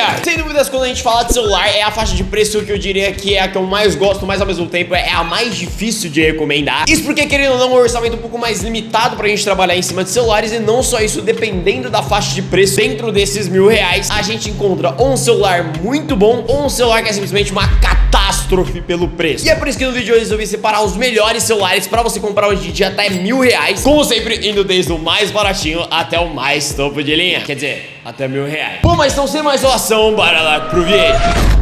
reais. Sem dúvidas, quando a gente fala de celular, é a faixa de preço que eu diria que é a que eu mais gosto, mas ao mesmo tempo é a mais difícil de recomendar. Isso porque, querendo ou não, é um orçamento um pouco mais limitado pra gente trabalhar em cima de celulares. E não só isso, dependendo da faixa de preço, dentro desses R$ 1.000, a gente encontra ou um celular muito bom ou um celular que é simplesmente uma catástrofe pelo preço. E é por isso que no vídeo de hoje eu resolvi separar os melhores celulares pra você comprar hoje em dia até R$ 1.000. Como sempre, indo desde o mais baratinho até o mais topo de linha. Quer dizer, até R$ 1.000. Bom, mas então sem mais enrolação, bora lá pro vídeo.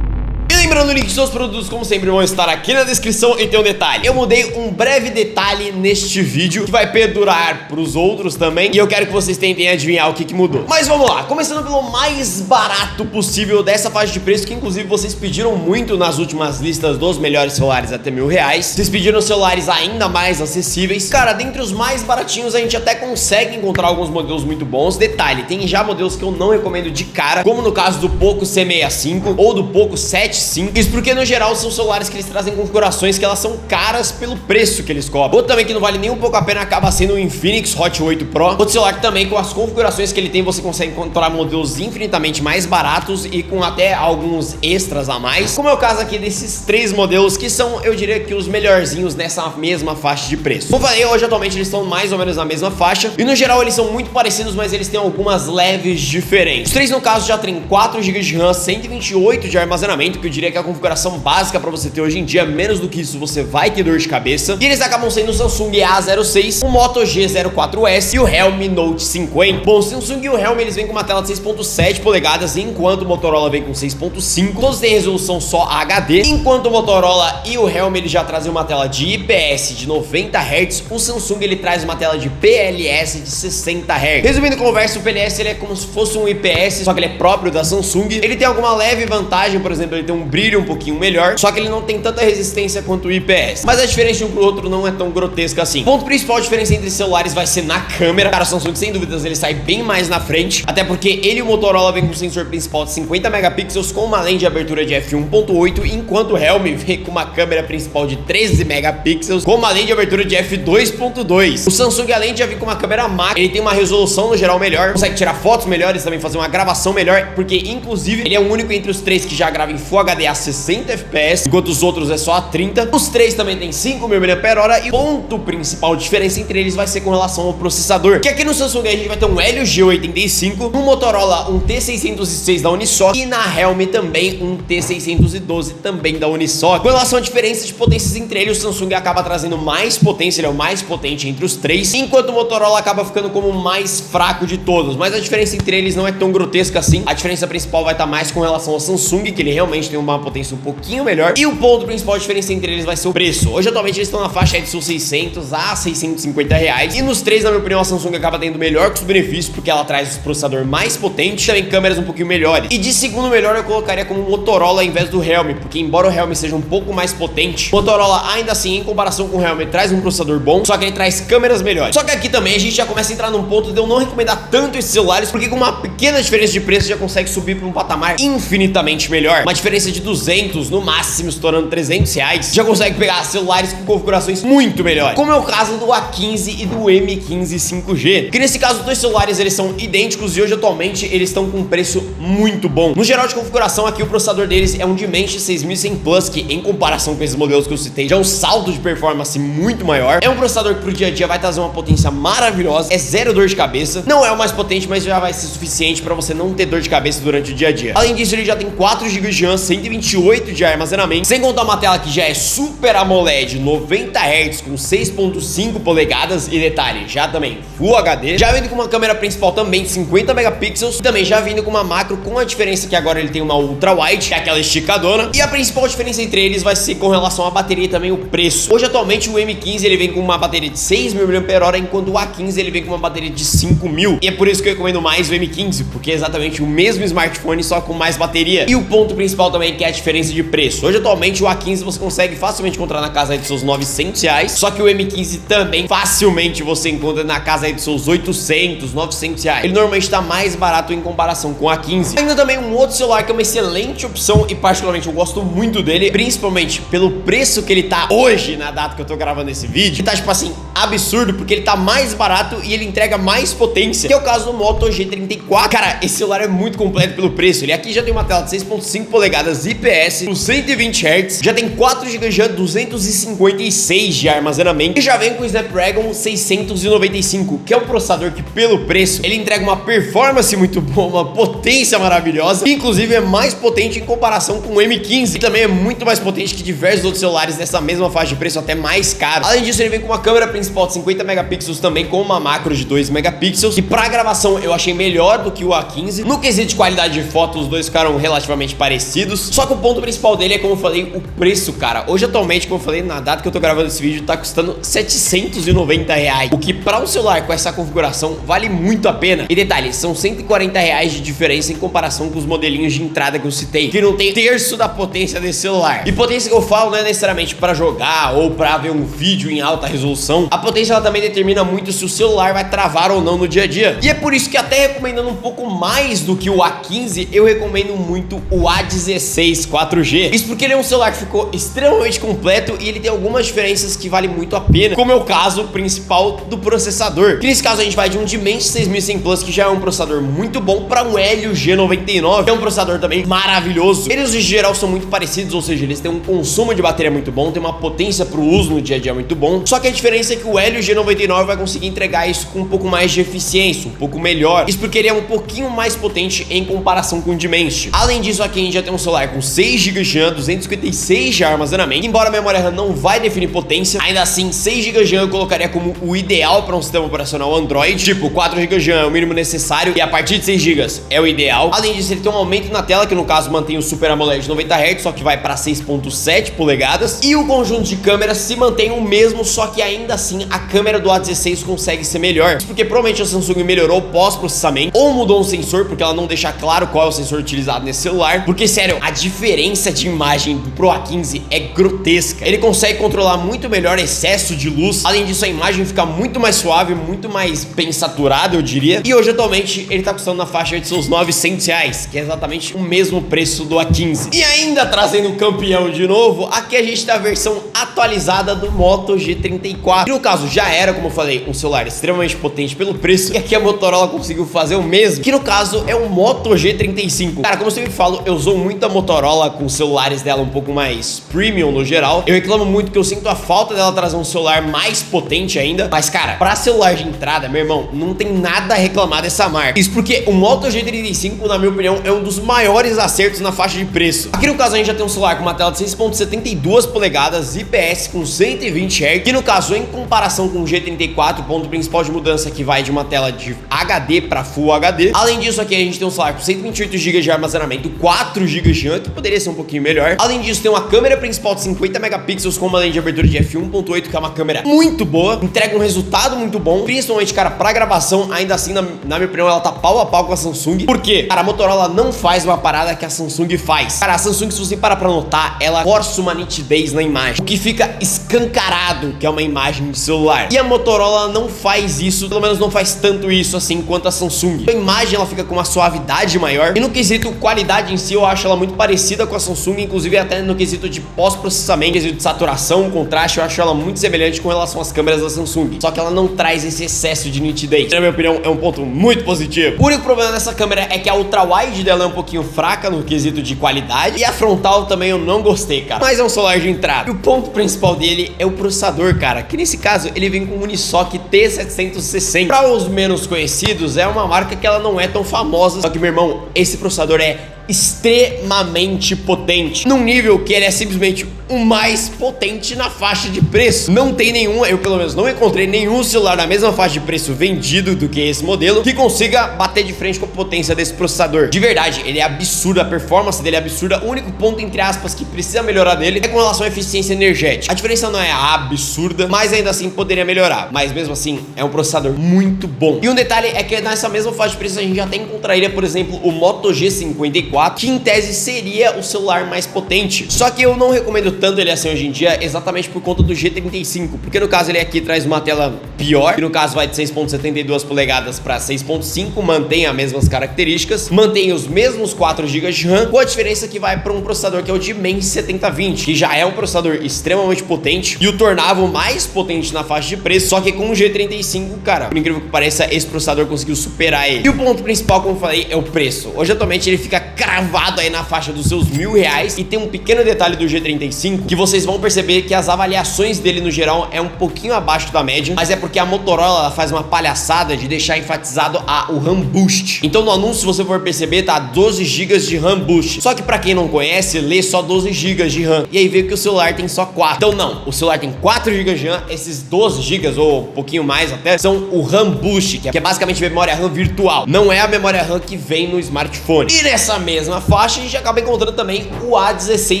Lembrando, o link de seus produtos, como sempre, vão estar aqui na descrição. E tem um detalhe: eu mudei um breve detalhe neste vídeo que vai perdurar pros outros também, e eu quero que vocês tentem adivinhar o que mudou. Mas vamos lá, começando pelo mais barato possível dessa faixa de preço, que inclusive vocês pediram muito nas últimas listas dos melhores celulares até R$ 1.000. Vocês pediram celulares ainda mais acessíveis. Cara, dentre os mais baratinhos a gente até consegue encontrar alguns modelos muito bons. Detalhe, tem já modelos que eu não recomendo de cara, como no caso do Poco C65 ou do Poco 7 Isso porque no geral são celulares que eles trazem configurações que elas são caras pelo preço que eles cobram. Outro também que não vale nem um pouco a pena acaba sendo o Infinix Hot 8 Pro. Outro celular que também, com as configurações que ele tem, você consegue encontrar modelos infinitamente mais baratos e com até alguns extras a mais, como é o caso aqui desses três modelos que são, eu diria que os melhorzinhos nessa mesma faixa de preço. Como eu falei, hoje atualmente eles estão mais ou menos na mesma faixa e no geral eles são muito parecidos, mas eles têm algumas leves diferentes. Os três no caso já tem 4 GB de RAM, 128 de armazenamento, que eu diria que é a configuração básica pra você ter hoje em dia. Menos do que isso você vai ter dor de cabeça. E eles acabam sendo o Samsung A06, o Moto G04S e o Realme Note 50. Bom, o Samsung e o Realme eles vêm com uma tela de 6.7 polegadas, enquanto o Motorola vem com 6.5. Todos têm resolução só HD, enquanto o Motorola e o Realme eles já trazem uma tela de IPS de 90 Hz. O Samsung ele traz uma tela de PLS de 60 Hz. Resumindo a conversa, o PLS ele é como se fosse um IPS, só que ele é próprio da Samsung. Ele tem alguma leve vantagem, por exemplo, ele tem um brilho um pouquinho melhor, só que ele não tem tanta resistência quanto o IPS. Mas a diferença de um pro outro não é tão grotesca assim. O ponto principal, a diferença entre celulares vai ser na câmera. Cara, o Samsung sem dúvidas ele sai bem mais na frente, até porque ele e o Motorola vem com um sensor principal de 50 megapixels com uma lente de abertura de f1.8, enquanto o Realme vem com uma câmera principal de 13 megapixels com uma lente de abertura de f2.2. O Samsung, além de já vir com uma câmera macro, ele tem uma resolução no geral melhor, consegue tirar fotos melhores, também fazer uma gravação melhor, porque inclusive ele é o único entre os três que já grava em Full HD a 60 FPS, enquanto os outros é só a 30. Os três também tem 5.000 mAh. E o ponto principal diferença entre eles vai ser com relação ao processador, que aqui no Samsung a gente vai ter um Helio G85, no Motorola um T606 da Unisoc e na Realme também um T612 também da Unisoc. Com relação à diferença de potências entre eles, o Samsung acaba trazendo mais potência, ele é o mais potente entre os três, enquanto o Motorola acaba ficando como o mais fraco de todos. Mas a diferença entre eles não é tão grotesca assim. A diferença principal vai estar mais com relação ao Samsung, que ele realmente tem uma potência um pouquinho melhor, e o ponto principal de diferença entre eles vai ser o preço. Hoje atualmente eles estão na faixa de seus 600 a 650 reais, e nos três, na minha opinião, a Samsung acaba tendo melhor custo-benefício, porque ela traz o processador mais potente, também câmeras um pouquinho melhores. E de segundo melhor eu colocaria como o Motorola ao invés do Realme, porque embora o Realme seja um pouco mais potente, o Motorola ainda assim, em comparação com o Realme, traz um processador bom, só que ele traz câmeras melhores. Só que aqui também a gente já começa a entrar num ponto de eu não recomendar tanto esses celulares, porque com uma pequena diferença de preço já consegue subir para um patamar infinitamente melhor. Uma diferença de 200, no máximo estourando 300 reais, já consegue pegar celulares com configurações muito melhores, como é o caso do A15 e do M15 5G, que nesse caso os dois celulares eles são idênticos e hoje atualmente eles estão com um preço muito bom. No geral de configuração aqui o processador deles é um Dimensity 6100 Plus, que em comparação com esses modelos que eu citei já é um salto de performance muito maior. É um processador que pro dia a dia vai trazer uma potência maravilhosa, é zero dor de cabeça, não é o mais potente, mas já vai ser suficiente para você não ter dor de cabeça durante o dia a dia. Além disso, ele já tem 4 GB de RAM, 128 de armazenamento, sem contar uma tela que já é Super AMOLED 90 Hz com 6.5 polegadas e detalhe, já também Full HD, já vindo com uma câmera principal também de 50 megapixels, e também já vindo com uma macro, com a diferença que agora ele tem uma ultra wide, que é aquela esticadona, e a principal diferença entre eles vai ser com relação à bateria e também o preço. Hoje atualmente o M15 ele vem com uma bateria de 6.000 mAh, enquanto o A15 ele vem com uma bateria de 5.000, e é por isso que eu recomendo mais o M15, porque é exatamente o mesmo smartphone, só com mais bateria. E o ponto principal também é que é a diferença de preço. Hoje, atualmente, o A15 você consegue facilmente encontrar na casa aí dos seus R$900, só que o M15 também facilmente você encontra na casa aí dos seus R$800, R$900. Ele normalmente tá mais barato em comparação com o A15. Ainda também um outro celular que é uma excelente opção e particularmente eu gosto muito dele, principalmente pelo preço que ele tá hoje, na data que eu tô gravando esse vídeo, que tá tipo assim, absurdo, porque ele tá mais barato e ele entrega mais potência, que é o caso do Moto G34. Cara, esse celular é muito completo pelo preço. Ele aqui já tem uma tela de 6.5 polegadas IPS, com 120 Hz, já tem 4 GB de RAM, 256 de armazenamento e já vem com o Snapdragon 695, que é um processador que pelo preço, ele entrega uma performance muito boa, uma potência maravilhosa, que inclusive é mais potente em comparação com o M15 e também é muito mais potente que diversos outros celulares nessa mesma faixa de preço, até mais caro. Além disso, ele vem com uma câmera principal de 50 megapixels também, com uma macro de 2 megapixels, e pra gravação eu achei melhor do que o A15. No quesito de qualidade de foto, os dois ficaram relativamente parecidos, só que o ponto principal dele é, como eu falei, o preço, cara. Hoje, atualmente, como eu falei, na data que eu tô gravando esse vídeo, tá custando R$790, o que pra um celular com essa configuração vale muito a pena. E detalhe, são R$140 de diferença em comparação com os modelinhos de entrada que eu citei, que não tem terço da potência desse celular. E potência que eu falo não é necessariamente pra jogar ou pra ver um vídeo em alta resolução. A potência ela também determina muito se o celular vai travar ou não no dia a dia. E é por isso que, até recomendando um pouco mais do que o A15, eu recomendo muito o A16 4G. Isso porque ele é um celular que ficou extremamente completo e ele tem algumas diferenças que valem muito a pena, como é o caso principal do processador, que nesse caso a gente vai de um Dimensity 6100 Plus, que já é um processador muito bom, para um Helio G99, que é um processador também maravilhoso. Eles em geral são muito parecidos, ou seja, eles têm um consumo de bateria muito bom, tem uma potência para o uso no dia a dia muito bom, só que a diferença é que o Helio G99 vai conseguir entregar isso com um pouco mais de eficiência, um pouco melhor. Isso porque ele é um pouquinho mais potente em comparação com o Dimensity. Além disso, aqui a gente já tem um celular com 6 GB de RAM, 256 de armazenamento. Embora a memória RAM não vai definir potência, ainda assim 6 GB de RAM eu colocaria como o ideal para um sistema operacional Android. Tipo, 4 GB de RAM é o mínimo necessário e a partir de 6 GB é o ideal. Além disso, ele tem um aumento na tela, que no caso mantém o Super AMOLED de 90 Hz, só que vai para 6.7 polegadas. E o conjunto de câmeras se mantém o mesmo, só que ainda assim a câmera do A16 consegue ser melhor. Isso porque provavelmente a Samsung melhorou o pós-processamento ou mudou um sensor, porque ela não deixa claro qual é o sensor utilizado nesse celular. Porque, sério, a diferença de imagem do Pro A15 é grotesca. Ele consegue controlar muito melhor excesso de luz. Além disso, a imagem fica muito mais suave, muito mais bem saturada, eu diria. E hoje, atualmente, ele tá custando na faixa de seus R$900, que é exatamente o mesmo preço do A15. E ainda trazendo o campeão de novo, aqui a gente tá a versão atualizada do Moto G34. Que no caso já era, como eu falei, um celular extremamente potente pelo preço. E aqui a Motorola conseguiu fazer o mesmo, que no caso é o Moto G35. Cara, como eu sempre falo, eu uso muito a Motorola com celulares dela um pouco mais premium no geral. Eu reclamo muito que eu sinto a falta dela trazer um celular mais potente ainda. Mas, cara, pra celular de entrada, meu irmão, não tem nada a reclamar dessa marca. Isso porque o Moto G35, na minha opinião, é um dos maiores acertos na faixa de preço. Aqui no caso a gente já tem um celular com uma tela de 6.72 polegadas IPS com 120 Hz, que no caso, em comparação com o G34, o ponto principal de mudança é que vai de uma tela de HD para Full HD. Além disso, aqui a gente tem um celular com 128 GB de armazenamento, 4 GB de RAM, que poderia ser um pouquinho melhor. Além disso, tem uma câmera principal de 50 megapixels com uma lente de abertura de f1.8, que é uma câmera muito boa, entrega um resultado muito bom, principalmente, cara, pra gravação. Ainda assim, na minha opinião, ela tá pau a pau com a Samsung. Por quê? Cara, a Motorola não faz uma parada que a Samsung faz. Cara, a Samsung, se você parar pra notar, ela força uma nitidez na imagem, o que fica escancarado que é uma imagem de celular. E a Motorola não faz isso, pelo menos não faz tanto isso assim quanto a Samsung. A imagem, ela fica com uma suavidade maior. E no quesito qualidade em si, eu acho ela muito parecida com a Samsung, inclusive até no quesito de pós-processamento, quesito de saturação, contraste, eu acho ela muito semelhante com relação às câmeras da Samsung. Só que ela não traz esse excesso de nitidez. Na minha opinião, é um ponto muito positivo. O único problema dessa câmera é que a ultra-wide dela é um pouquinho fraca no quesito de qualidade. E a frontal também eu não gostei, cara. Mas é um celular de entrada. E o ponto principal dele é o processador, cara. Que nesse caso, ele vem com o Unisoc T760. Para os menos conhecidos, é uma marca que ela não é tão famosa. Só que, meu irmão, esse processador é extremamente potente, num nível que ele é simplesmente o mais potente na faixa de preço. Não tem nenhum, eu pelo menos não encontrei nenhum celular na mesma faixa de preço vendido do que esse modelo que consiga bater de frente com a potência desse processador. De verdade, ele é absurdo, a performance dele é absurda. O único ponto, entre aspas, que precisa melhorar dele é com relação à eficiência energética. A diferença não é absurda, mas ainda assim poderia melhorar. Mas mesmo assim, é um processador muito bom. E um detalhe é que nessa mesma faixa de preço a gente já até encontraria, por exemplo, o Moto G54, que em tese seria o celular mais potente. Só que eu não recomendo tanto ele assim hoje em dia, exatamente por conta do G35, porque no caso ele aqui traz uma tela pior, que no caso vai de 6.72 polegadas para 6.5, mantém as mesmas características, mantém os mesmos 4 GB de RAM, com a diferença que vai para um processador que é o Dimensity 7020, que já é um processador extremamente potente e o tornava o mais potente na faixa de preço, só que com o G35, cara, por incrível que pareça, esse processador conseguiu superar ele. E o ponto principal, como eu falei, é o preço. Hoje, atualmente, ele fica cravado aí na faixa dos seus R$1.000, e tem um pequeno detalhe do G35, que vocês vão perceber que as avaliações dele, no geral, é um pouquinho abaixo da média, mas é porque a Motorola ela faz uma palhaçada de deixar enfatizado o RAM Boost. Então, no anúncio, se você for perceber, tá 12 GB de RAM Boost. Só que pra quem não conhece, lê só 12 GB de RAM. E aí vê que o celular tem só 4. Então, não, o celular tem 4 GB de RAM, esses 12 GB, ou um pouquinho mais até, são o RAM Boost, que é basicamente memória RAM virtual. Não é a memória RAM que vem no smartphone. E nessa mesma faixa, a gente acaba encontrando também o A16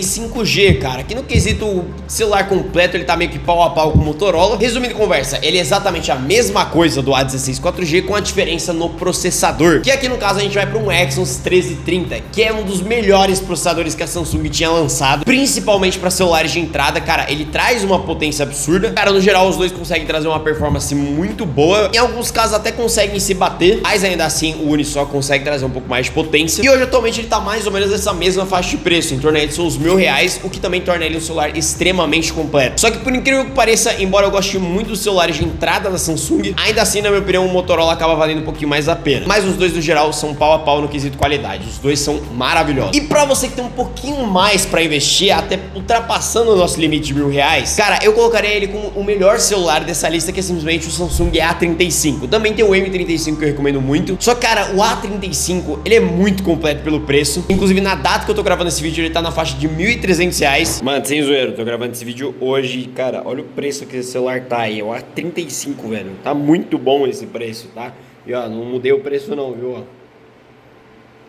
5G, cara, que no quesito celular completo, ele tá meio que pau a pau com o Motorola. Resumindo a conversa, ele é exatamente a mesma coisa do A16 4G, com a diferença no processador, que aqui no caso a gente vai para um Exynos 1330, que é um dos melhores processadores que a Samsung tinha lançado, principalmente para celulares de entrada. Cara, ele traz uma potência absurda. Cara, no geral, os dois conseguem trazer uma performance muito boa. Em alguns casos até conseguem se bater, mas ainda assim o Uni só consegue trazer um pouco mais de potência. E hoje, atualmente, ele tá mais ou menos nessa mesma faixa de preço, em torno aí de seus R$1.000, o que também torna ele um celular extremamente completo. Só que, por incrível que pareça, embora eu goste muito dos celulares de entrada da Samsung, ainda assim, na minha opinião, o Motorola acaba valendo um pouquinho mais a pena. Mas os dois, no geral, são pau a pau no quesito qualidade. Os dois são maravilhosos. E pra você que tem um pouquinho mais pra investir, até ultrapassando o nosso limite de R$1.000, cara, eu colocaria ele como o melhor celular dessa lista, que é simplesmente o Samsung A35. Também tem o M35, que eu recomendo muito. Só que, cara, o A35, ele é muito completo pelo preço. Inclusive, na data que eu tô gravando esse vídeo, ele tá na faixa de R$1.300. Mano, sem zoeiro, tô gravando esse vídeo hoje. Cara, olha o preço que esse celular tá aí. É o A35, velho. Tá muito bom esse preço, tá? E ó, não mudei o preço não, viu, ó.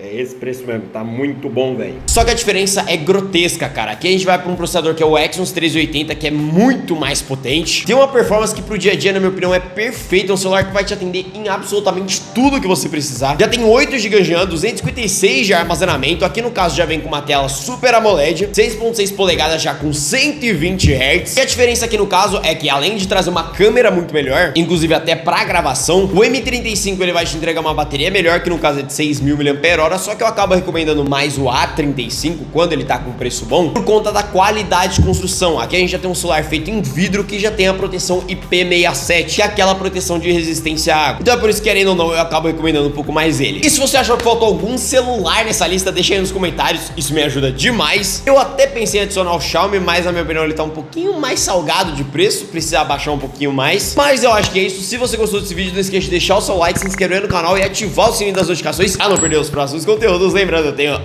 É esse preço mesmo, tá muito bom, velho. Só que a diferença é grotesca, cara. Aqui a gente vai para um processador que é o Exynos 1380, que é muito mais potente. Tem uma performance que pro dia a dia, na minha opinião, é perfeita. É um celular que vai te atender em absolutamente tudo que você precisar. Já tem 8 GB de RAM, 256 de armazenamento. Aqui no caso já vem com uma tela Super AMOLED, 6.6 polegadas já com 120 Hz. E a diferença aqui no caso é que, além de trazer uma câmera muito melhor, inclusive até pra gravação, o M35 ele vai te entregar uma bateria melhor, que no caso é de 6.000 mAh. Só que eu acabo recomendando mais o A35 quando ele tá com preço bom, por conta da qualidade de construção. Aqui a gente já tem um celular feito em vidro que já tem a proteção IP67, que é aquela proteção de resistência à água. Então é por isso, querendo ou não, eu acabo recomendando um pouco mais ele. E se você achou que faltou algum celular nessa lista, deixa aí nos comentários, isso me ajuda demais. Eu até pensei em adicionar o Xiaomi, mas na minha opinião ele tá um pouquinho mais salgado de preço, precisa abaixar um pouquinho mais. Mas eu acho que é isso. Se você gostou desse vídeo, não esqueça de deixar o seu like, se inscrever no canal e ativar o sininho das notificações pra não perder os próximos conteúdos. Lembrando, eu tenho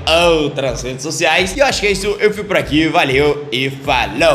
outras redes sociais. E eu acho que é isso. Eu fico por aqui. Valeu e falou!